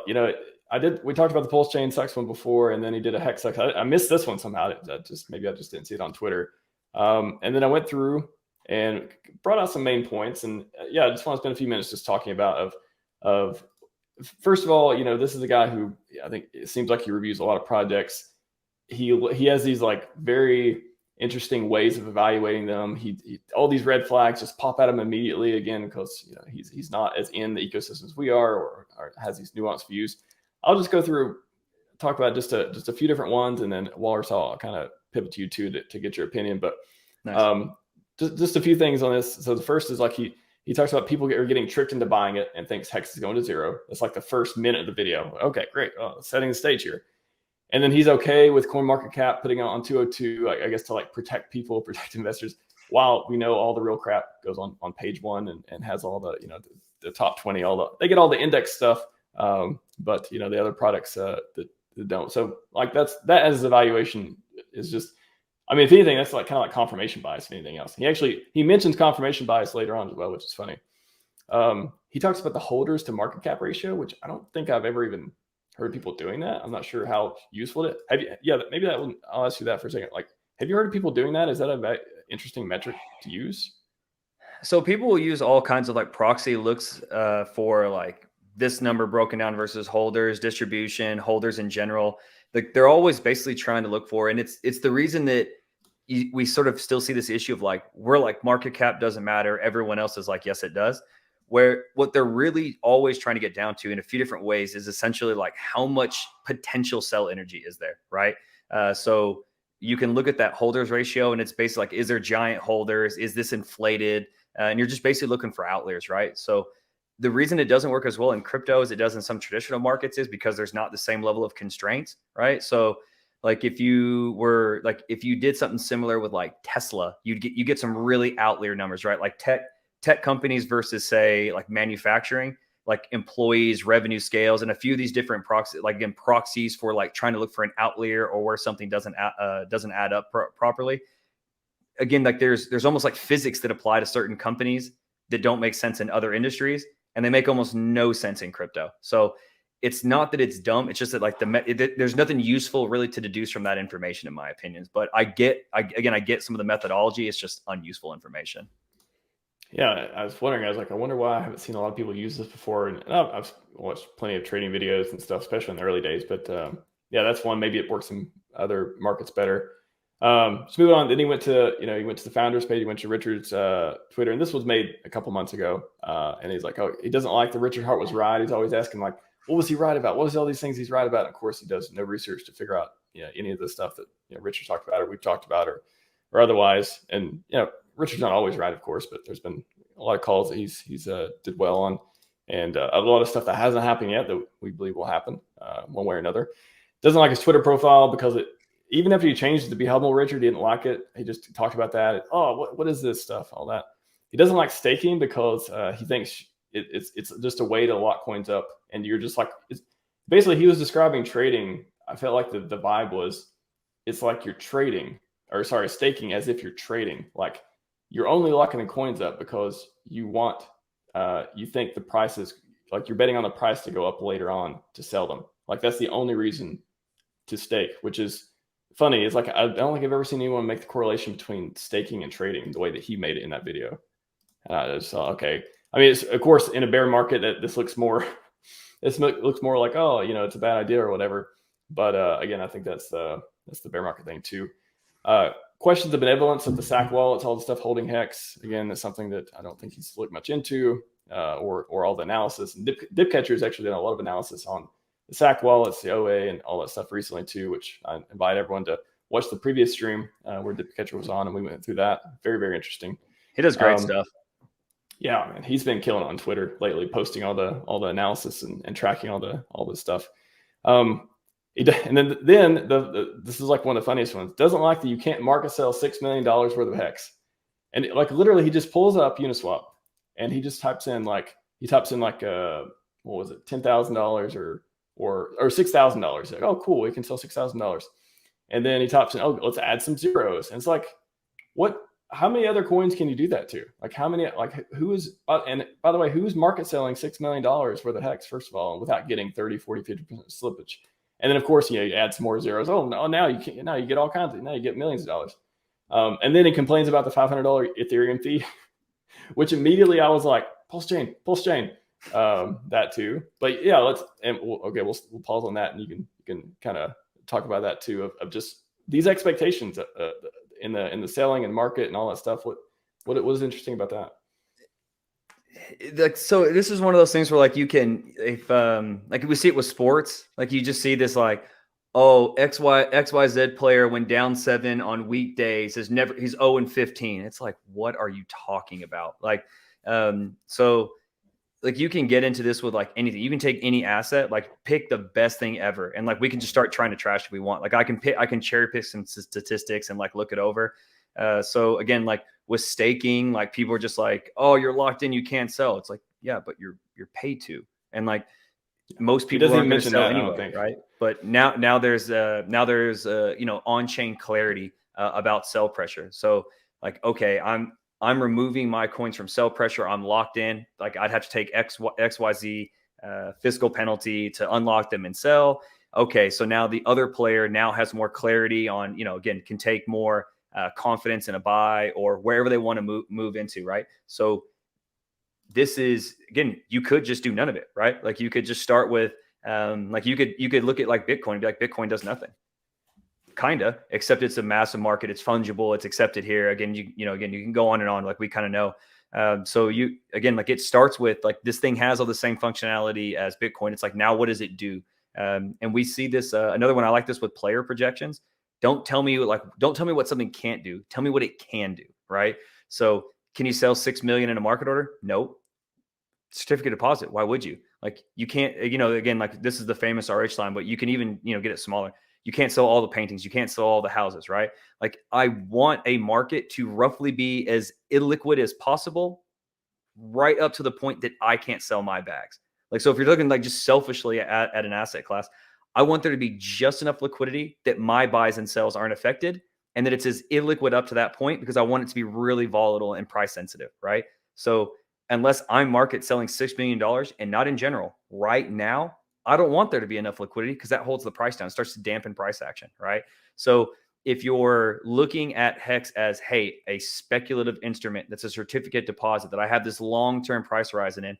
we talked about the PulseChain Sex one before, and then he did a HEX Sex. I missed this one somehow. Maybe I just didn't see it on Twitter. And then I went through and brought out some main points. And I just want to spend a few minutes just talking about first of all, this is a guy who I think it seems like he reviews a lot of projects. He has these like very interesting ways of evaluating them. He all these red flags just pop at him immediately again, because he's not as in the ecosystem as we are, or has these nuanced views. I'll just go through, talk about just a few different ones, and then Walrus, I'll kind of pivot to you too to get your opinion. But nice. Just a few things on this. So the first is like he talks about people are getting tricked into buying it and thinks HEX is going to zero. That's like the first minute of the video. Okay, great. Setting the stage here. And then he's okay with CoinMarketCap putting it on 202, I guess, to like protect people, protect investors, while we know all the real crap goes on page one and has all the, the top 20, they get all the index stuff. But the other products that don't. So like that as evaluation is just, I mean, if anything, that's like kind of like confirmation bias, if anything else. He mentions confirmation bias later on as well, which is funny. He talks about the holders to market cap ratio, which I don't think I've ever even heard people doing that. I'm not sure how useful it is. Maybe I'll ask you that for a second. Like, have you heard of people doing that? Is that a interesting metric to use? So people will use all kinds of like proxy looks for like this number broken down versus holders, distribution, holders in general. Like they're always basically trying to look for, and it's the reason that we sort of still see this issue of like, we're like market cap doesn't matter. Everyone else is like, yes, it does. Where what they're really always trying to get down to in a few different ways is essentially like how much potential sell energy is there, right? So you can look at that holders ratio, and it's basically like, is there giant holders? Is this inflated? And you're just basically looking for outliers, right? So the reason it doesn't work as well in crypto as it does in some traditional markets is because there's not the same level of constraints, right? So like if you did something similar with like Tesla, you get some really outlier numbers, right? Like tech companies versus say like manufacturing, like employees, revenue scales, and a few of these different proxies for like trying to look for an outlier or where something doesn't add up properly. Again, like there's almost like physics that apply to certain companies that don't make sense in other industries, and they make almost no sense in crypto. So it's not that it's dumb. It's just that like there's nothing useful really to deduce from that information, in my opinions. But I get some of the methodology. It's just unuseful information. Yeah, I was wondering. I wonder why I haven't seen a lot of people use this before. And I've watched plenty of trading videos and stuff, especially in the early days. But that's one. Maybe it works in other markets better. So moving on. Then he went to the founders page. He went to Richard's Twitter, and this was made a couple months ago. And he's like, oh, he doesn't like that Richard Heart was right. He's always asking like, what was he right about? What was all these things he's right about? And of course, he does no research to figure out any of the stuff that Richard talked about or we've talked about or otherwise. And Richard's not always right, of course, but there's been a lot of calls that he's did well on, and a lot of stuff that hasn't happened yet that we believe will happen one way or another. Doesn't like his Twitter profile because even after he changed it to be Hubble Richard, he didn't like it. He just talked about that. What is this stuff? All that. He doesn't like staking because he thinks it's just a way to lock coins up, and you're just like basically he was describing trading. I felt like the vibe was it's like you're staking as if you're trading. Like you're only locking the coins up because you think the price is like you're betting on the price to go up later on to sell them. Like that's the only reason to stake, which is funny. It's like I don't think I've ever seen anyone make the correlation between staking and trading the way that he made it in that video. And I just thought, okay. I mean, of course, in a bear market, this looks more like, oh, it's a bad idea or whatever. But again, I think that's the bear market thing too. Questions of benevolence of the SAC wallets, all the stuff holding HEX. Again, that's something that I don't think he's looked much into, or all the analysis. And Dipcatcher has actually done a lot of analysis on the SAC wallets, the OA, and all that stuff recently too, which I invite everyone to watch the previous stream where Dipcatcher was on, and we went through that. Very, very interesting. He does great stuff. Yeah, man, he's been killing on Twitter lately, posting all the analysis and tracking all this stuff. And then this is like one of the funniest ones. Doesn't like that you can't market sell $6 million worth of HEX, and like literally he just pulls up Uniswap and he just types in what was it, $10,000 or $6,000. Like, oh cool, we can sell $6,000, and then he types in, oh, let's add some zeros, and it's like, what how many other coins can you do that to? Like how many, like who is, and by the way, who's market selling $6 million worth of HEX, first of all, without getting 30, 40, 50% slippage? And then of course, you add some more zeros. Oh, no, now you can't, now you get all kinds of, now you get millions of dollars. And then he complains about the $500 Ethereum fee, which immediately I was like, PulseChain, that too. But yeah, we'll pause on that, and you can kind of talk about that too, of just these expectations in the selling and market and all that stuff. What was interesting about that? Like, so this is one of those things where like you can, if like we see it with sports, like you just see this like, oh, XYZ player when down 7 on weekdays he's 0-15. It's like, what are you talking about? Like, so like you can get into this with like anything. You can take any asset, like pick the best thing ever, and like we can just start trying to trash if we want. Like I can cherry pick some statistics and like look it over. So again, like with staking, like people are just like, oh, you're locked in, you can't sell. It's like, yeah, but you're paid to, and like most people aren't going to sell anyway, right? But now there's on-chain clarity about sell pressure. So like, okay, I'm removing my coins from sell pressure. I'm locked in. Like I'd have to take XYZ fiscal penalty to unlock them and sell. Okay, so now the other player now has more clarity on, again, can take more confidence in a buy or wherever they want to move into, right? So this is, again, you could just do none of it, right? Like you could just start with, like you could look at like Bitcoin and be like, Bitcoin does nothing. Kinda, except it's a massive market. It's fungible. It's accepted here. Again, you can go on and on. Like we kind of know. So like it starts with like this thing has all the same functionality as Bitcoin. It's like, now what does it do? And we see this. Another one I like this with player projections. Don't tell me what something can't do. Tell me what it can do. Right. So can you sell 6 million in a market order? No. Certificate deposit. Why would you? Like you can't. Again, like this is the famous RH line, but you can even get it smaller. You can't sell all the paintings. You can't sell all the houses, right? Like I want a market to roughly be as illiquid as possible, right up to the point that I can't sell my bags. Like, so if you're looking like just selfishly at an asset class, I want there to be just enough liquidity that my buys and sells aren't affected, and that it's as illiquid up to that point, because I want it to be really volatile and price sensitive, right? So unless I'm market selling $6 million and not in general right now, I don't want there to be enough liquidity, because that holds the price down. It starts to dampen price action, right? So if you're looking at HEX as, hey, a speculative instrument that's a certificate deposit that I have this long-term price horizon in,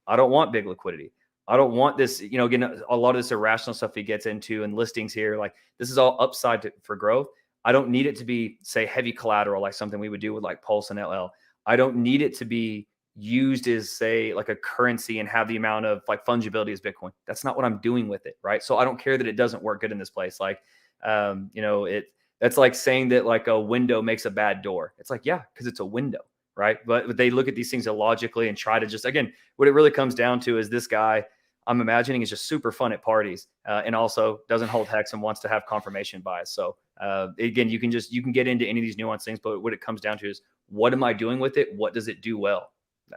I don't want big liquidity. I don't want this, again, a lot of this irrational stuff he gets into and listings here, like this is all upside for growth. I don't need it to be, say, heavy collateral, like something we would do with like Pulse and LL. I don't need it to be used as, say, like a currency and have the amount of like fungibility as Bitcoin. That's not what I'm doing with it, right? So I don't care that it doesn't work good in this place. Like, that's like saying that like a window makes a bad door. It's like, yeah, because it's a window, right? But they look at these things illogically and try to just, again, what it really comes down to is this guy, I'm imagining, is just super fun at parties and also doesn't hold HEX and wants to have confirmation bias. So again, you can get into any of these nuanced things, but what it comes down to is, what am I doing with it? What does it do well?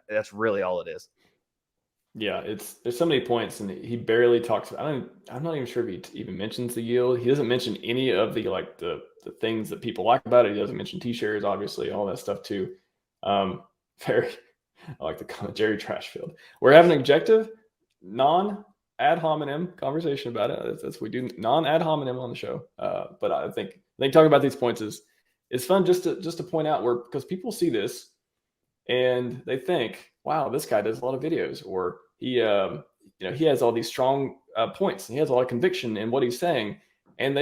That's really all it is. Yeah, there's so many points, and he barely talks. I'm not even sure if he even mentions the yield. He doesn't mention any of the things that people like about it. He doesn't mention T-shares, obviously, all that stuff too. Very, I like the comment, Jerry Trashfield. We're having an objective, non-ad hominem conversation about it. That's we do non-ad hominem on the show. But I think talking about these points is fun, just to point out, where, because people see this and they think, wow, this guy does a lot of videos, or he has all these strong points, and he has a lot of conviction in what he's saying, and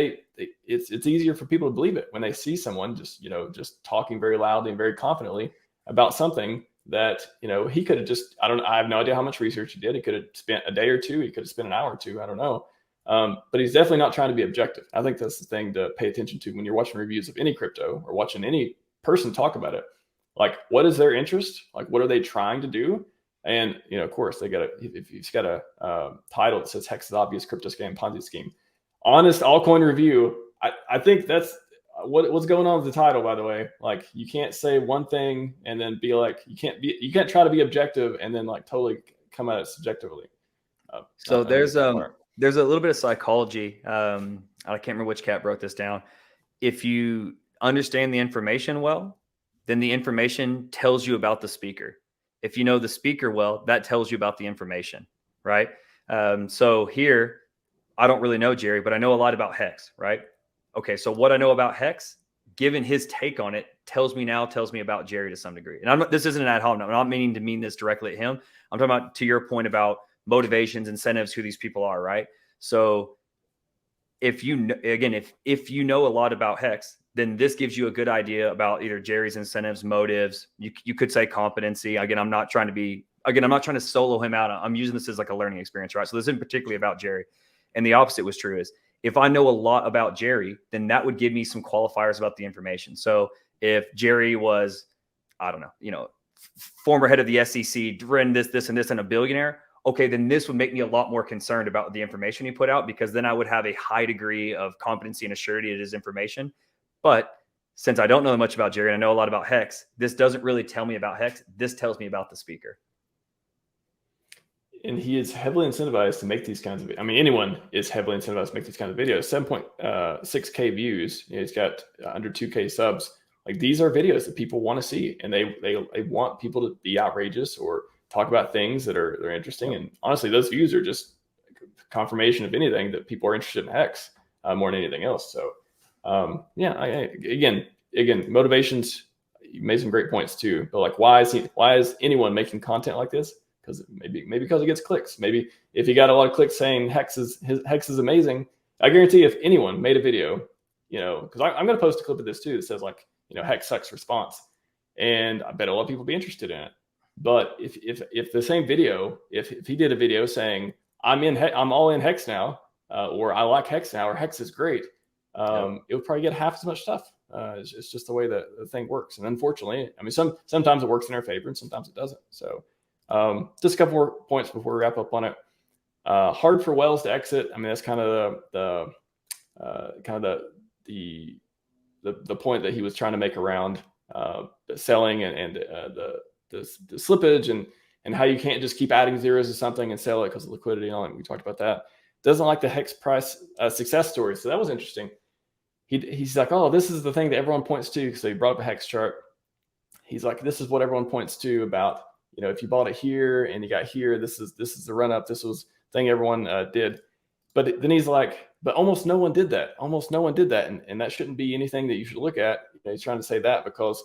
it's easier for people to believe it when they see someone just talking very loudly and very confidently about something that he could have just, I have no idea how much research he did. He could have spent a day or two. He could have spent an hour or two. I don't know. But he's definitely not trying to be objective. I think that's the thing to pay attention to when you're watching reviews of any crypto or watching any person talk about it. Like, what is their interest? Like, what are they trying to do? And, of course, if he's got a title that says HEX is obvious crypto scam, Ponzi scheme, honest altcoin review. I think that's what's going on with the title, by the way. Like, you can't say one thing and then be like, you can't try to be objective and then like totally come at it subjectively. So there's a little bit of psychology. I can't remember which cat wrote this down. If you understand the information well, then the information tells you about the speaker. If you know the speaker well, that tells you about the information, right? So here, I don't really know Jerry, but I know a lot about HEX, right? Okay, so what I know about HEX, given his take on it, tells me about Jerry to some degree. And this isn't an ad hoc. I'm not meaning to mean this directly at him. I'm talking about, to your point about motivations, incentives, who these people are, right? So if you know a lot about HEX, then this gives you a good idea about either Jerry's incentives, motives. You could say competency. Again, I'm not trying to solo him out. I'm using this as like a learning experience, right? So this isn't particularly about Jerry. And the opposite was true, is if I know a lot about Jerry, then that would give me some qualifiers about the information. So if Jerry was, I don't know, former head of the SEC, ran this, and a billionaire, okay, then this would make me a lot more concerned about the information he put out, because then I would have a high degree of competency and assurity in his information. But since I don't know much about Jerry and I know a lot about HEX, this doesn't really tell me about HEX. This tells me about the speaker. And he is heavily incentivized to make these kinds of, anyone is heavily incentivized to make these kinds of videos. 7.6K views. He's got under 2K subs. Like, these are videos that people want to see, and they want people to be outrageous or talk about things that are interesting. And honestly, those views are just confirmation of anything that people are interested in HEX more than anything else. So again, motivations. You made some great points too, but like, why is anyone making content like this? Because maybe because it gets clicks. Maybe if he got a lot of clicks saying HEX is amazing, I guarantee if anyone made a video, because I'm going to post a clip of this too that says like, HEX sucks response, and I bet a lot of people would be interested in it. But if the same video, if he did a video saying I'm all in HEX now, or I like HEX now, or HEX is great, it would probably get half as much stuff. It's just the way that the thing works. And unfortunately, sometimes it works in our favor and sometimes it doesn't. So just a couple more points before we wrap up on it. Hard for whales to exit. That's kind of the point that he was trying to make around selling and the slippage and how you can't just keep adding zeros to something and sell it because of liquidity and all that. We talked about that. Doesn't like the HEX price success story. So that was interesting. He's like, oh, this is the thing that everyone points to. So he brought up a HEX chart. He's like, this is what everyone points to about, if you bought it here and you got here, this is the run up. This was the thing everyone did. But then he's like, but almost no one did that. Almost no one did that. And that shouldn't be anything that you should look at. He's trying to say that because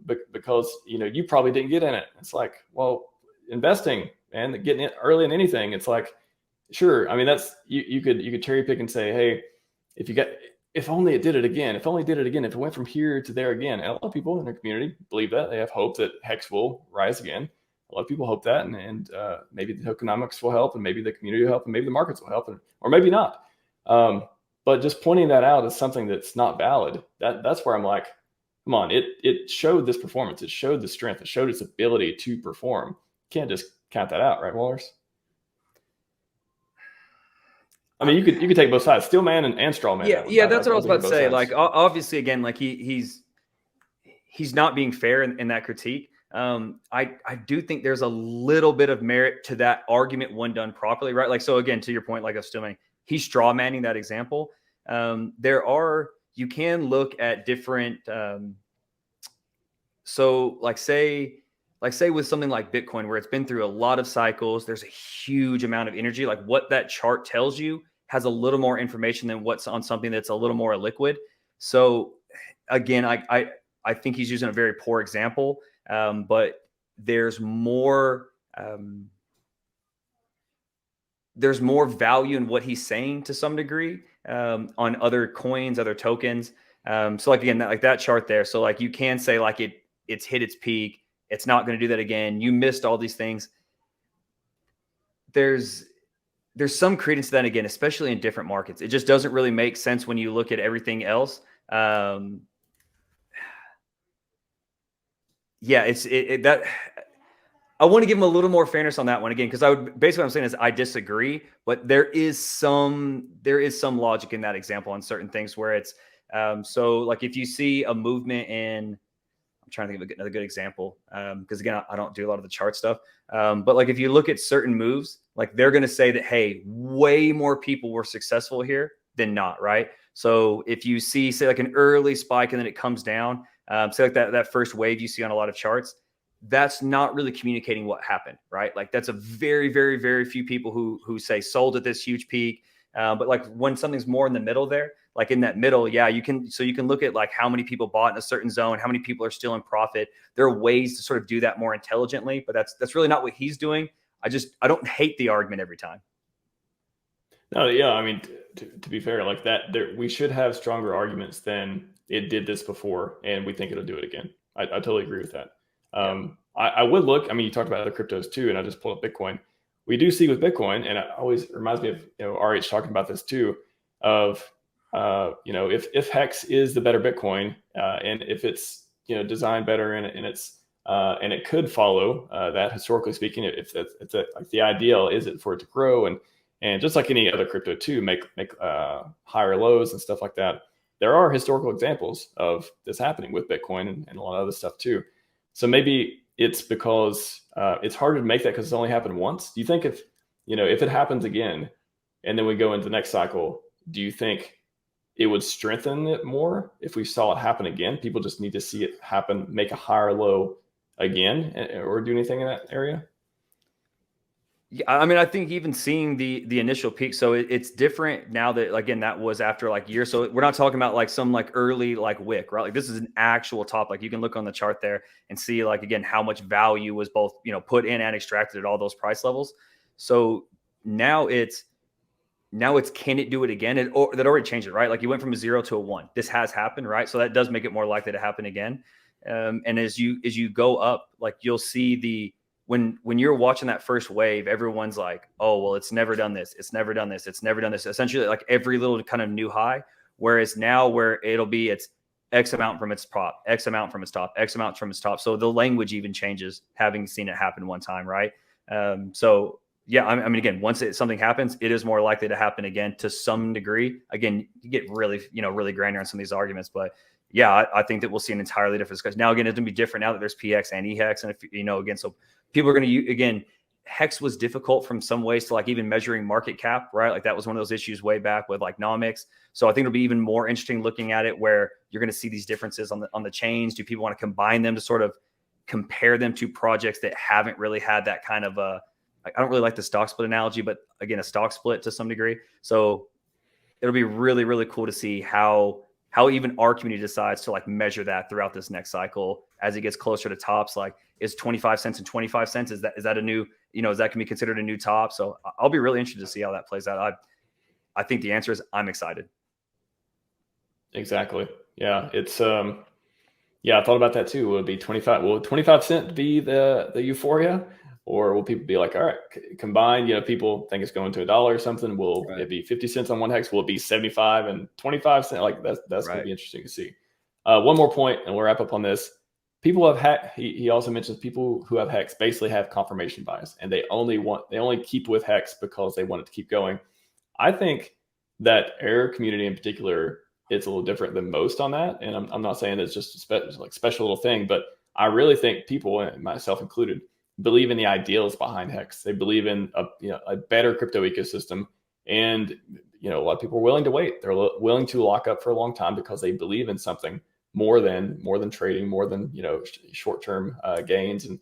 you probably didn't get in it. It's like, well, investing and getting it early in anything, it's like, sure. That's you could cherry pick and say, hey, if only it did it again, if it went from here to there again. And a lot of people in the community believe that. They have hope that HEX will rise again. A lot of people hope that, and maybe the tokenomics will help, and maybe the community will help, and maybe the markets will help, or maybe not. But just pointing that out as something that's not valid, that's where I'm like, come on, it showed this performance. It showed the strength. It showed its ability to perform. You can't just count that out, right, Wallers? You could take both sides, steel man and straw man. Yeah, that's what I was about to say. Sides. Like, obviously, again, like he's not being fair in that critique. I do think there's a little bit of merit to that argument when done properly, right? Like, so again, to your point, like a steel man, he's straw manning that example. You can look at different. So like say with something like Bitcoin, where it's been through a lot of cycles, there's a huge amount of energy. Like, what that chart tells you has a little more information than what's on something that's a little more liquid. So again, I think he's using a very poor example, but there's more value in what he's saying to some degree on other coins, other tokens. So like, again, like that chart there. So like, you can say like it's hit its peak. It's not going to do that again. You missed all these things. There's some credence to that, again, especially in different markets. It just doesn't really make sense when you look at everything else. That I want to give him a little more fairness on that one, again, because basically what I'm saying is I disagree, but there is some logic in that example on certain things where it's so like if you see a movement in, I'm trying to think of another good example, because again, I don't do a lot of the chart stuff, but like if you look at certain moves, like they're going to say that, hey, way more people were successful here than not, right? So if you see, say, like an early spike and then it comes down, So like that first wave you see on a lot of charts, that's not really communicating what happened, right? Like that's a very, very, very few people who say sold at this huge peak. But like when something's more in the middle there, like in that middle, yeah, you can look at like how many people bought in a certain zone, how many people are still in profit. There are ways to sort of do that more intelligently, but that's really not what he's doing. I don't hate the argument every time. No, yeah, I mean, to be fair, like that, we should have stronger arguments than it did this before, and we think it'll do it again. I totally agree with that. I would look. I mean, you talked about other cryptos too, and I just pulled up Bitcoin. We do see with Bitcoin, and it always reminds me of RH talking about this too. Of if HEX is the better Bitcoin, and if it's designed better and it's and it could follow that historically speaking, if it's like the ideal is it for it to grow and just like any other crypto too, make higher lows and stuff like that. There are historical examples of this happening with Bitcoin and a lot of other stuff too. So maybe it's because it's harder to make that because it's only happened once. Do you think if it happens again and then we go into the next cycle, do you think it would strengthen it more if we saw it happen again? People just need to see it happen, make a higher low again, or do anything in that area? Yeah, I mean, I think even seeing the initial peak, so it's different now that again that was after like years. So we're not talking about like some like early like wick, right? Like this is an actual top. Like you can look on the chart there and see like again how much value was both put in and extracted at all those price levels. So now it's can it do it again? That already changed it, right? Like you went from a 0 to a 1. This has happened, right? So that does make it more likely to happen again. And as you go up, like you'll see when you're watching that first wave, everyone's like, oh, well, it's never done this. It's never done this. It's never done this. Essentially like every little kind of new high. Whereas now where it's X amount from its top, X amount from its top, X amount from its top. So the language even changes having seen it happen one time. Right. So yeah, I mean, again, once something happens, it is more likely to happen again to some degree. Again, you get really, really granular on some of these arguments, but yeah, I think that we'll see an entirely different discussion. Now, again, it's going to be different now that there's PX and EHEX. And if, again, so people are going to use, again, HEX was difficult from some ways to like even measuring market cap, right? Like that was one of those issues way back with like nomics. So I think it'll be even more interesting looking at it where you're going to see these differences on the chains. Do people want to combine them to sort of compare them to projects that haven't really had that kind of I don't really like the stock split analogy, but again, a stock split to some degree. So it'll be really, really cool to see how even our community decides to like measure that throughout this next cycle as it gets closer to tops. Like is 25 cents and 25 cents, is that a new, is that can be considered a new top? So I'll be really interested to see how that plays out. I think the answer is I'm excited. Exactly. Yeah. It's, I thought about that too. Will it be 25? Will 25 cent be the euphoria? Or will people be like, all right, combined, people think it's going to $1 or something. Will it be 50 cents on one HEX? Will it be 75 and 25 cents? Like that's going to be interesting to see. One more point, and we'll wrap up on this. People have HEX. He also mentions people who have HEX basically have confirmation bias, and they only keep with HEX because they want it to keep going. I think that our community in particular, it's a little different than most on that. And I'm not saying it's just a special little thing, but I really think people, and myself included, believe in the ideals behind HEX. They believe in a better crypto ecosystem, and a lot of people are willing to wait. They're willing to lock up for a long time because they believe in something more than trading, more than short-term gains and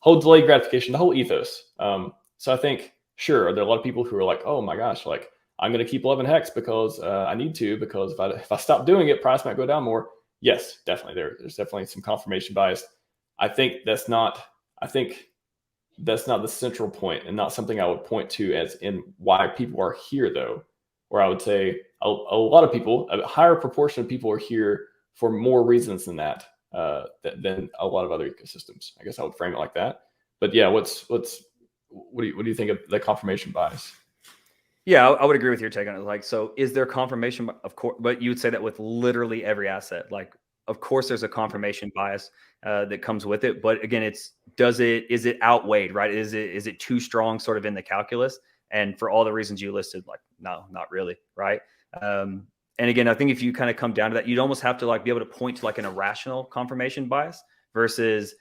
whole delayed gratification, the whole ethos. So I think sure there are a lot of people who are like, oh my gosh, like I'm going to keep loving HEX because I need to, because if I stop doing it, price might go down more. Yes, definitely. There's definitely some confirmation bias. I think that's not the central point, and not something I would point to as in why people are here, though. Where I would say a lot of people, a higher proportion of people are here for more reasons than that, than a lot of other ecosystems. I guess I would frame it like that. But yeah, what do you think of the confirmation bias? Yeah, I would agree with your take on it. Like, so is there confirmation? Of course, but you would say that with literally every asset. Like, of course, there's a confirmation bias that comes with it. But again, is it outweighed, right? Is it too strong sort of in the calculus? And for all the reasons you listed, like, no, not really, right? And again, I think if you kind of come down to that, you'd almost have to like be able to point to like an irrational confirmation bias versus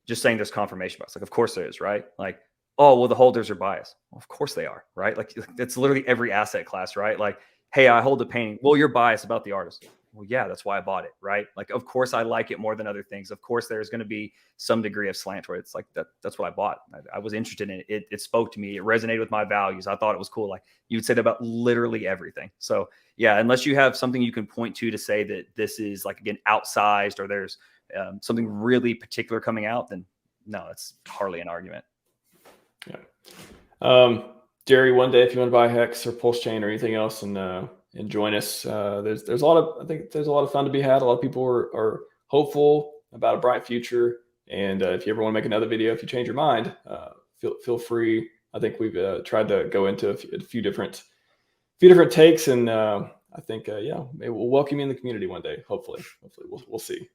just saying there's confirmation bias. Like, of course there is, right? Like, oh, well, the holders are biased. Well, of course they are, right? Like, it's literally every asset class, right? Like, hey, I hold a painting. Well, you're biased about the artist. well, yeah, that's why I bought it, right? Like, of course I like it more than other things. Of course there's going to be some degree of slant where it's like that's what I bought. I was interested in it. It spoke to me. It resonated with my values. I thought it was cool. Like you would say that about literally everything. So yeah, unless you have something you can point to say that this is like, again, outsized, or there's something really particular coming out, then no, it's hardly an argument. Yeah. Jerry, one day if you want to buy HEX or PulseChain or anything else and join us, there's a lot of, I think there's a lot of fun to be had. A lot of people are hopeful about a bright future. And if you ever want to make another video, if you change your mind, feel free. I think we've tried to go into a few different takes, and I think yeah, maybe we'll welcome you in the community one day. Hopefully we'll see.